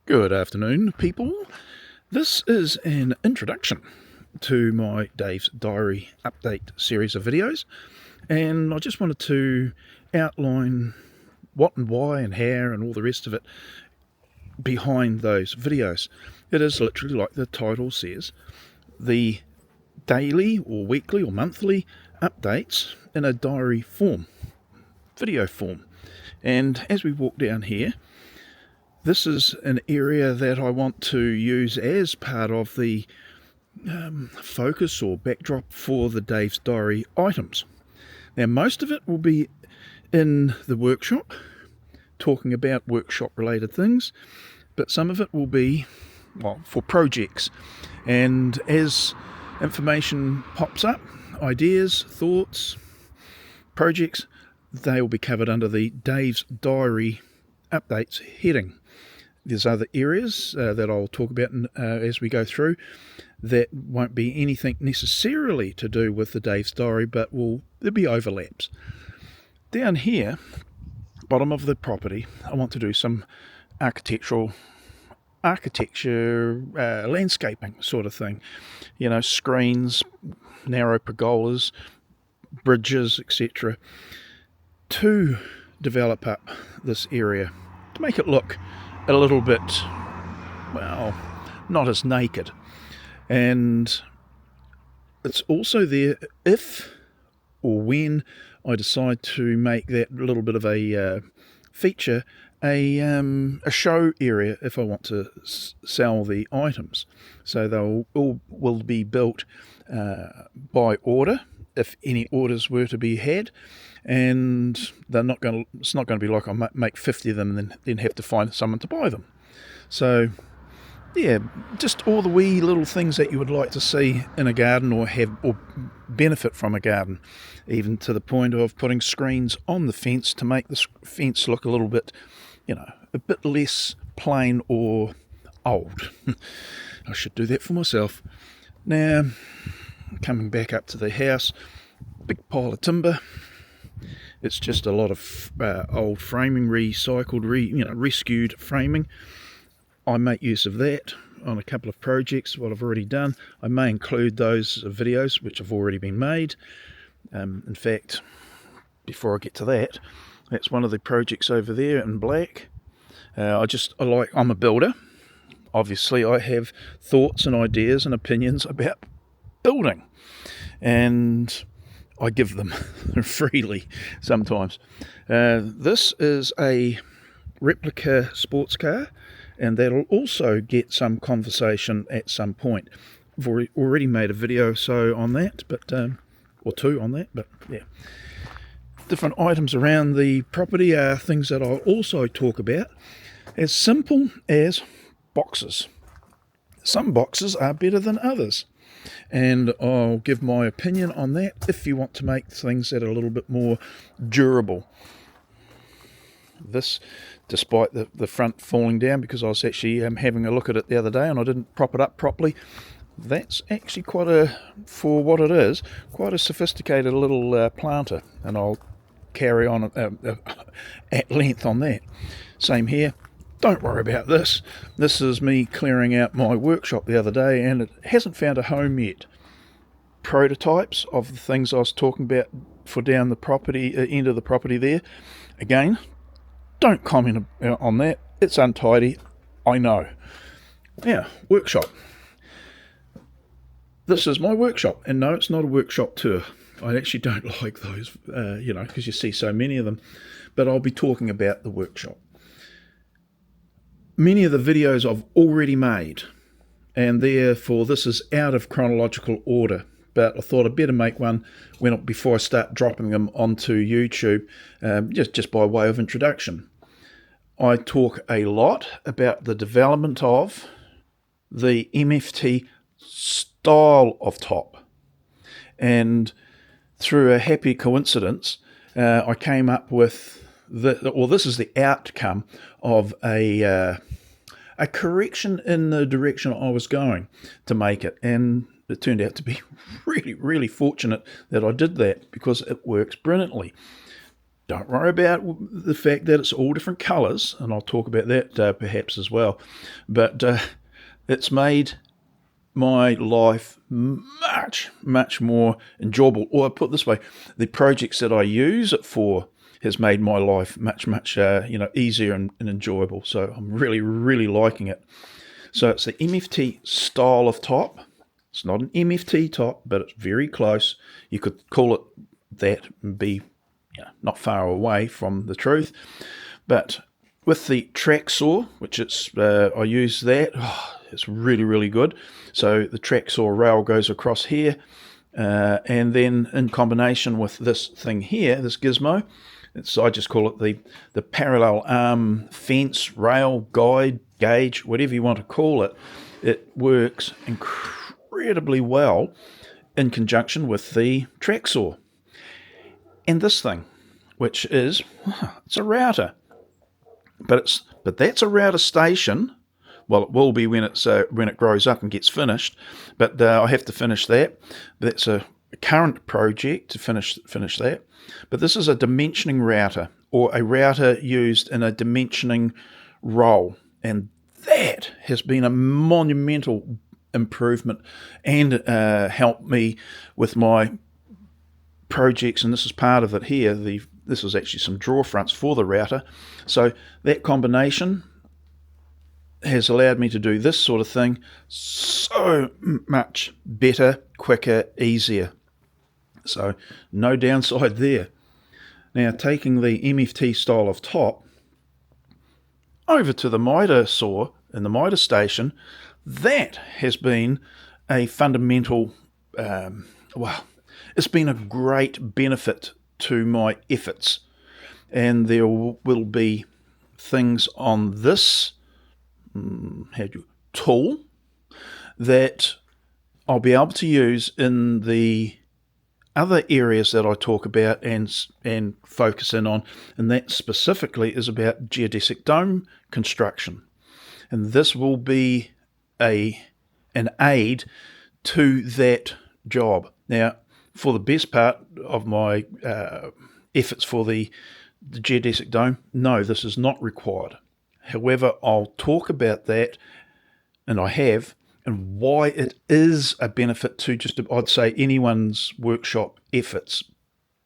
Good afternoon, people. This is an introduction to my Dave's Diary update series of videos, and I just wanted to outline what and why and how and all the rest of it behind those videos. It is literally, like the title says, the daily or weekly or monthly updates in a diary form, video form. And as we walk down here, this is an area that I want to use as part of the focus or backdrop for the Dave's Diary items. Now, most of it will be in the workshop, talking about workshop related things, but some of it will be, well, for projects. And as information pops up, ideas, thoughts, projects, they will be covered under the Dave's Diary updates heading. There's other areas that I'll talk about as we go through that won't be anything necessarily to do with the Dave's Diary, but there'll be overlaps. Down here, bottom of the property, I want to do some architecture, landscaping sort of thing. You know, screens, narrow pergolas, bridges, etc. to develop up this area, to make it look a little bit, well, not as naked. And it's also there if or when I decide to make that little bit of a feature a show area if I want to sell the items. So they'll all will be built by order if any orders were to be had, and they're not going to. It's not going to be like I make 50 of them and then have to find someone to buy them. So yeah, just all the wee little things that you would like to see in a garden or have or benefit from a garden, even to the point of putting screens on the fence to make the fence look a little bit, a bit less plain or old. I should do that for myself. Now, coming back up to the house, big pile of timber. It's just a lot of old framing, recycled, rescued framing. I make use of that on a couple of projects, what I've already done. I may include those videos which have already been made. In fact, before I get to that, that's one of the projects over there in black. I'm a builder. Obviously, I have thoughts and ideas and opinions about building, and I give them freely sometimes. This is a replica sports car, and that'll also get some conversation at some point. I've already made a video on that, or two on that, but yeah. Different items around the property are things that I'll also talk about, as simple as boxes. Some boxes are better than others, and I'll give my opinion on that if you want to make things that are a little bit more durable. This, despite the front falling down, because I was actually having a look at it the other day and I didn't prop it up properly, that's actually for what it is, quite a sophisticated little planter, and I'll carry on at length on that. Same here. Don't worry about this. This is me clearing out my workshop the other day, and it hasn't found a home yet. Prototypes of the things I was talking about for down the property, end of the property there. Again, don't comment on that. It's untidy. I know. Yeah, workshop. This is my workshop, and no, it's not a workshop tour. I actually don't like those, because you see so many of them. But I'll be talking about the workshop. Many of the videos I've already made, and therefore this is out of chronological order. But I thought I'd better make one before I start dropping them onto YouTube, just by way of introduction. I talk a lot about the development of the MFT style of top, and through a happy coincidence, I came up with this is the outcome of a correction in the direction I was going to make it, and it turned out to be really, really fortunate that I did that, because it works brilliantly. Don't worry about the fact that it's all different colours, and I'll talk about that perhaps as well. But it's made my life much, much more enjoyable. Or I put it this way, the projects that I use it for has made my life much, much easier and enjoyable. So I'm really, really liking it. So it's the MFT style of top. It's not an MFT top, but it's very close. You could call it that and be not far away from the truth. But with the track saw, which I use that, it's really, really good. So the track saw rail goes across here, and then in combination with this thing here, this gizmo, I just call it the parallel arm fence, rail, guide, gauge, whatever you want to call it. It works incredibly well in conjunction with the track saw. And this thing, which is, it's a router. But that's a router station. Well, it will be when it grows up and gets finished. But I have to finish that. That's a current project to finish that. But this is a dimensioning router, or a router used in a dimensioning role, and that has been a monumental improvement and helped me with my projects. And this is part of it here. This is actually some draw fronts for the router. So that combination has allowed me to do this sort of thing so much better, quicker, easier. So no downside there. Now taking the MFT style of top over to the miter saw in the miter station, that has been a fundamental, it's been a great benefit to my efforts. And there will be things on this tool that I'll be able to use in the other areas that I talk about and focus in on, and that specifically is about geodesic dome construction. And this will be an aid to that job. Now, for the best part of my efforts for the geodesic dome, no, this is not required. However, I'll talk about that, and I have, and why it is a benefit to just, I'd say, anyone's workshop efforts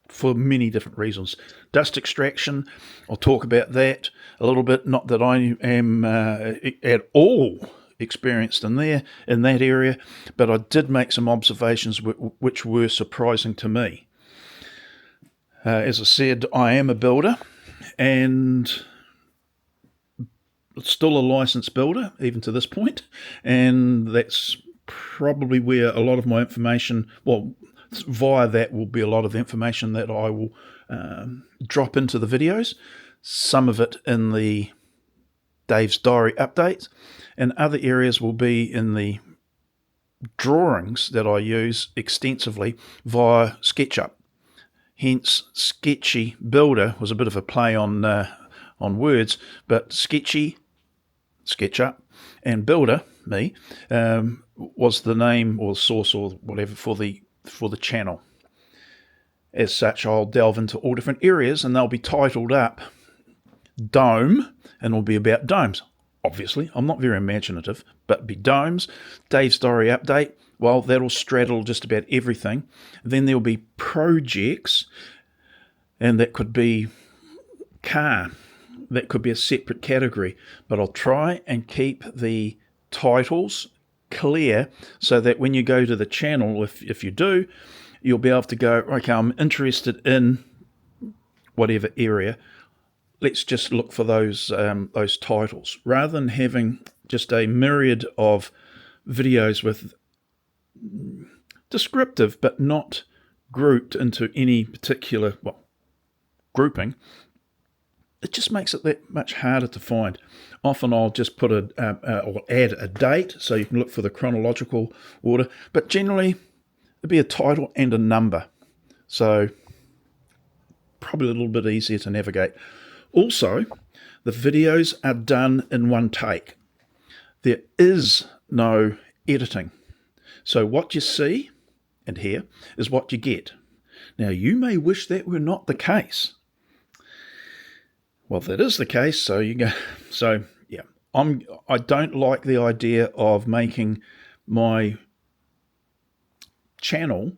for many different reasons. Dust extraction, I'll talk about that a little bit. Not that I am at all experienced in that area, but I did make some observations which were surprising to me. As I said, I am a builder, and still a licensed builder even to this point, and that's probably where a lot of my information, well, via that will be a lot of information that I will drop into the videos, some of it in the Dave's Diary updates, and other areas will be in the drawings that I use extensively via Sketchup. Hence, Sketchy Builder was a bit of a play on words, but Sketchy, Sketchup, and Builder, me, was the name or source or whatever for the channel. As such, I'll delve into all different areas, and they'll be titled up Dome, and will be about domes. Obviously, I'm not very imaginative, but be domes. Dave's Diary update, well, that'll straddle just about everything. Then there'll be projects, and that could be car. That could be a separate category, but I'll try and keep the titles clear so that when you go to the channel, if you do, you'll be able to go, okay, I'm interested in whatever area. Let's just look for those titles, rather than having just a myriad of videos with descriptive but not grouped into any particular grouping. It just makes it that much harder to find. Often I'll just put or add a date so you can look for the chronological order, but generally it'd be a title and a number, so probably a little bit easier to navigate. Also, the videos are done in one take. There is no editing. So what you see and hear is what you get. Now, you may wish that were not the case. Well, if that is the case, so you go. So yeah, I don't like the idea of making my channel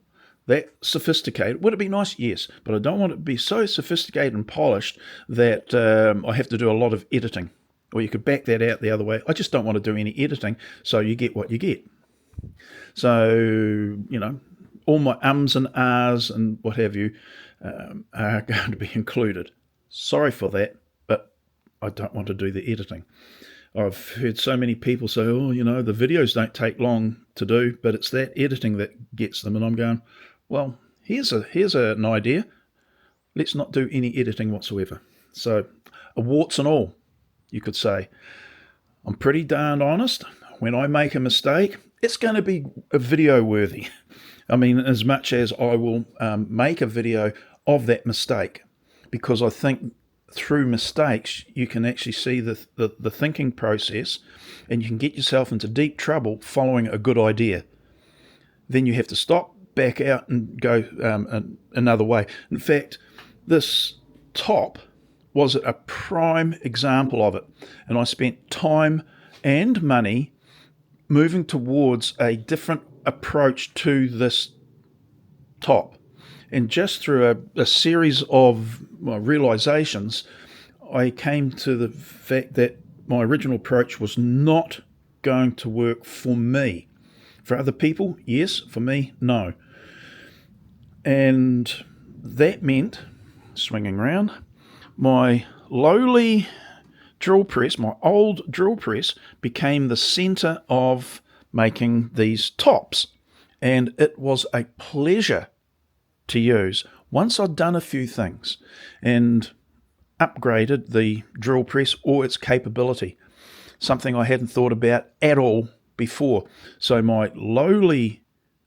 that sophisticated. Would it be nice? Yes, but I don't want it to be so sophisticated and polished that I have to do a lot of editing. Or you could back that out the other way. I just don't want to do any editing, so you get what you get. So, all my ums and ahs and what have you are going to be included. Sorry for that, but I don't want to do the editing. I've heard so many people say, the videos don't take long to do, but it's that editing that gets them. And I'm going, well, here's an idea. Let's not do any editing whatsoever. So, warts and all, you could say. I'm pretty darn honest. When I make a mistake, it's going to be video worthy. I mean, as much as I will make a video of that mistake, because I think through mistakes you can actually see the thinking process, and you can get yourself into deep trouble following a good idea. Then you have to stop, back out, and go another way. In fact, this top was a prime example of it, and I spent time and money moving towards a different approach to this top. And just through a series of realizations, I came to the fact that my original approach was not going to work for me. For other people, yes. For me, no. And that meant, swinging around, my lowly drill press, my old drill press, became the center of making these tops. And it was a pleasure to use once I'd done a few things and upgraded the drill press or its capability, something I hadn't thought about at all before. So my lowly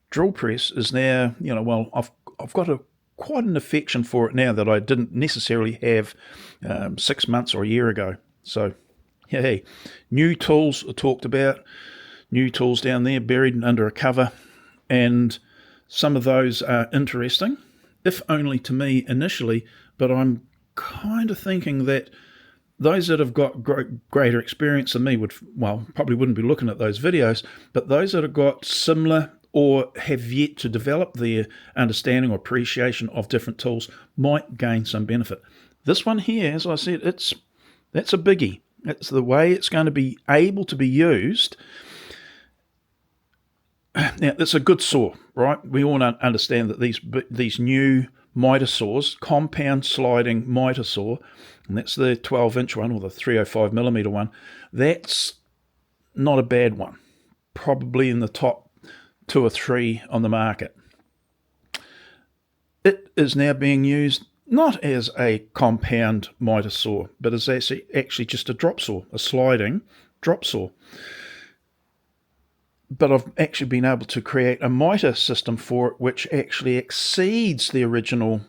drill press is now, I've got quite an affection for it now that I didn't necessarily have 6 months or a year ago. So, hey, new tools are talked about, new tools down there buried under a cover, and some of those are interesting, if only to me initially, but I'm kind of thinking that those that have got greater experience than me probably wouldn't be looking at those videos, but those that have got similar or have yet to develop their understanding or appreciation of different tools might gain some benefit. This one here, as I said, that's a biggie. It's the way it's going to be able to be used. Now, it's a good saw, right? We all understand that these new miter saws, compound sliding miter saw, and that's the 12-inch one or the 305mm one, that's not a bad one. Probably in the top 2 or 3 on the market. It is now being used not as a compound miter saw, but as actually just a drop saw, a sliding drop saw. But I've actually been able to create a miter system for it which actually exceeds the original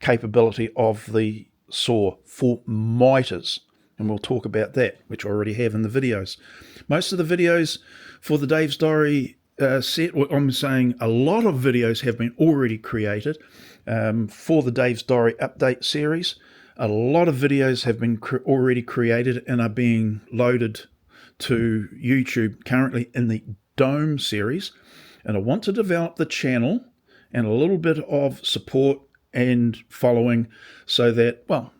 capability of the saw for miters. And we'll talk about that, which I already have in the videos. Most of the videos for the Dave's Diary set, well, I'm saying a lot of videos have been already created for the Dave's Diary update series. A lot of videos have been already created and are being loaded to YouTube currently in the Dome series, and I want to develop the channel and a little bit of support and following so that,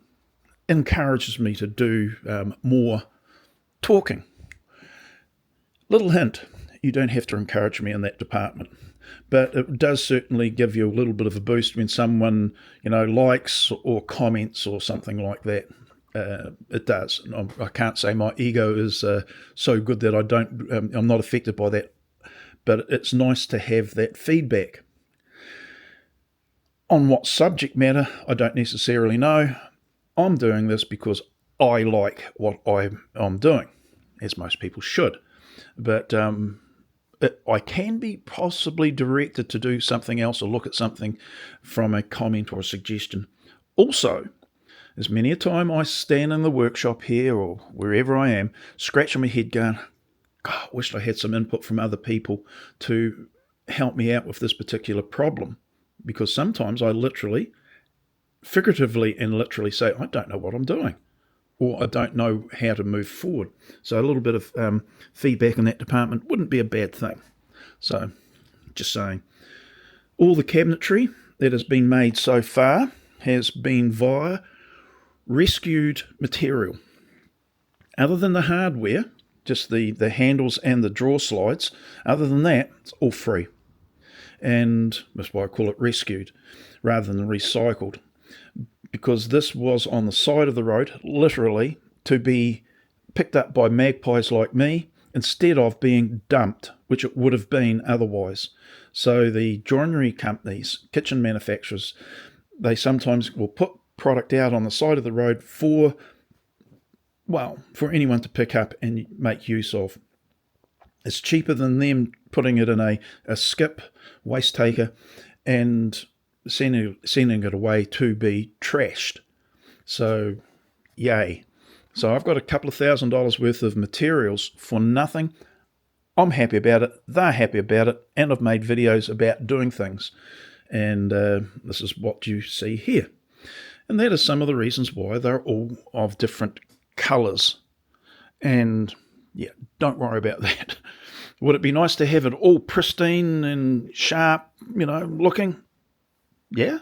encourages me to do more talking. Little hint, you don't have to encourage me in that department, but it does certainly give you a little bit of a boost when someone, likes or comments or something like that. It does. I can't say my ego is so good that I'm not affected by that, but it's nice to have that feedback. On what subject matter, I don't necessarily know. I'm doing this because I like what I'm doing, as most people should. But I can be possibly directed to do something else or look at something from a comment or a suggestion. Also, there's many a time I stand in the workshop here or wherever I am, scratching my head going, God, I wish I had some input from other people to help me out with this particular problem. Because sometimes I figuratively and literally say, I don't know what I'm doing. or I don't know how to move forward. So a little bit of feedback in that department wouldn't be a bad thing. So just saying. All the cabinetry that has been made so far has been via rescued material. Other than the hardware, just the handles and the drawer slides, other than that, it's all free. And that's why I call it rescued rather than recycled, because this was on the side of the road, literally, to be picked up by magpies like me instead of being dumped, which it would have been otherwise. So the joinery companies, kitchen manufacturers, they sometimes will put product out on the side of the road for anyone to pick up and make use of. It's cheaper than them putting it in a skip waste taker and sending it away to be trashed. So yay. So I've got a couple of $1,000s worth of materials for nothing. I'm happy about it, they're happy about it, and I've made videos about doing things. And this is what you see here. And that is some of the reasons why they're all of different colours. And yeah, don't worry about that. Would it be nice to have it all pristine and sharp, looking? Yeah.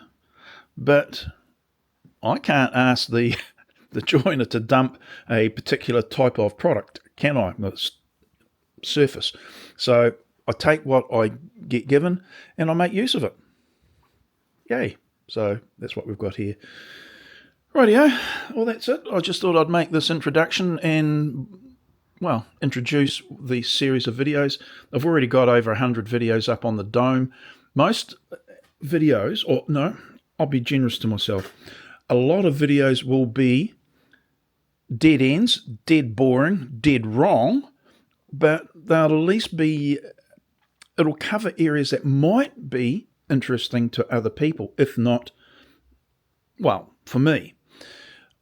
But I can't ask the joiner to dump a particular type of product, can I? It's surface. So I take what I get given and I make use of it. Yay. So that's what we've got here. Rightio. Well, that's it. I just thought I'd make this introduction and, introduce the series of videos. I've already got over 100 videos up on the dome. Most videos, I'll be generous to myself. A lot of videos will be dead ends, dead boring, dead wrong, but they'll at least it'll cover areas that might be interesting to other people, if not, for me.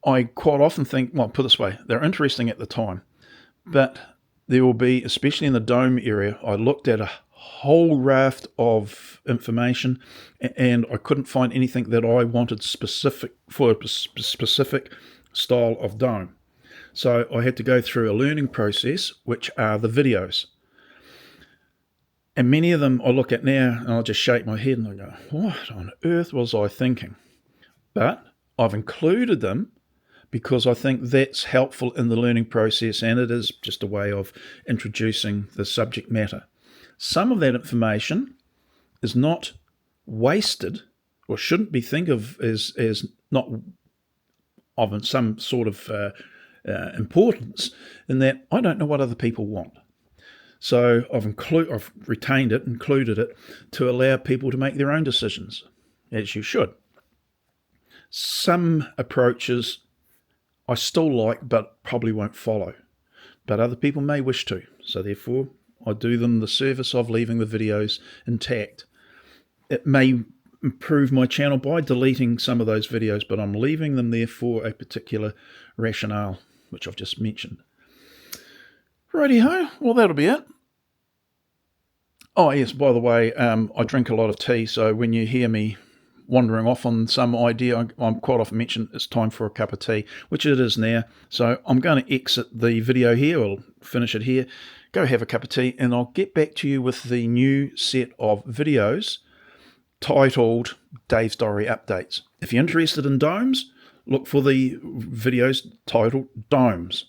I quite often think, put it this way, they're interesting at the time, but there will be, especially in the dome area, I looked at a whole raft of information and I couldn't find anything that I wanted specific for a specific style of dome. So I had to go through a learning process, which are the videos. And many of them I look at now and I'll just shake my head and I go, what on earth was I thinking? But I've included them because I think that's helpful in the learning process, and it is just a way of introducing the subject matter. Some of that information is not wasted, or shouldn't be think of as not of some sort of importance, in that I don't know what other people want. So I've retained it, included it, to allow people to make their own decisions, as you should. Some approaches I still like, but probably won't follow. But other people may wish to. So therefore, I do them the service of leaving the videos intact. It may improve my channel by deleting some of those videos, but I'm leaving them there for a particular rationale, which I've just mentioned. Righty-ho, well, that'll be it. Oh, yes, by the way, I drink a lot of tea, so when you hear me wandering off on some idea, I'm quite often mentioned it's time for a cup of tea, which it is now. So I'm going to exit the video here, or finish it here, go have a cup of tea, and I'll get back to you with the new set of videos titled Dave's Diary Updates. If you're interested in domes, look for the videos titled Domes.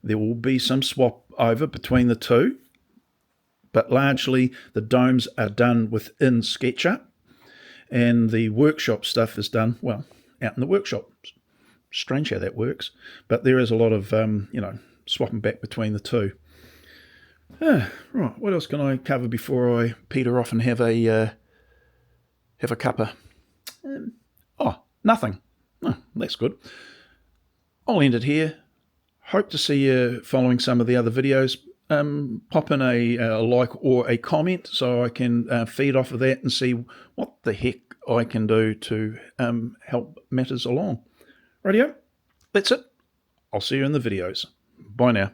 There will be some swap over between the two, but largely the domes are done within SketchUp, and the workshop stuff is done, out in the workshop. Strange how that works, but there is a lot of, swapping back between the two. Right, what else can I cover before I peter off and have a cuppa? Nothing. Oh, that's good. I'll end it here. Hope to see you following some of the other videos. Pop in a like or a comment so I can feed off of that and see what the heck I can do to help matters along. Rightio, that's it. I'll see you in the videos. Bye now.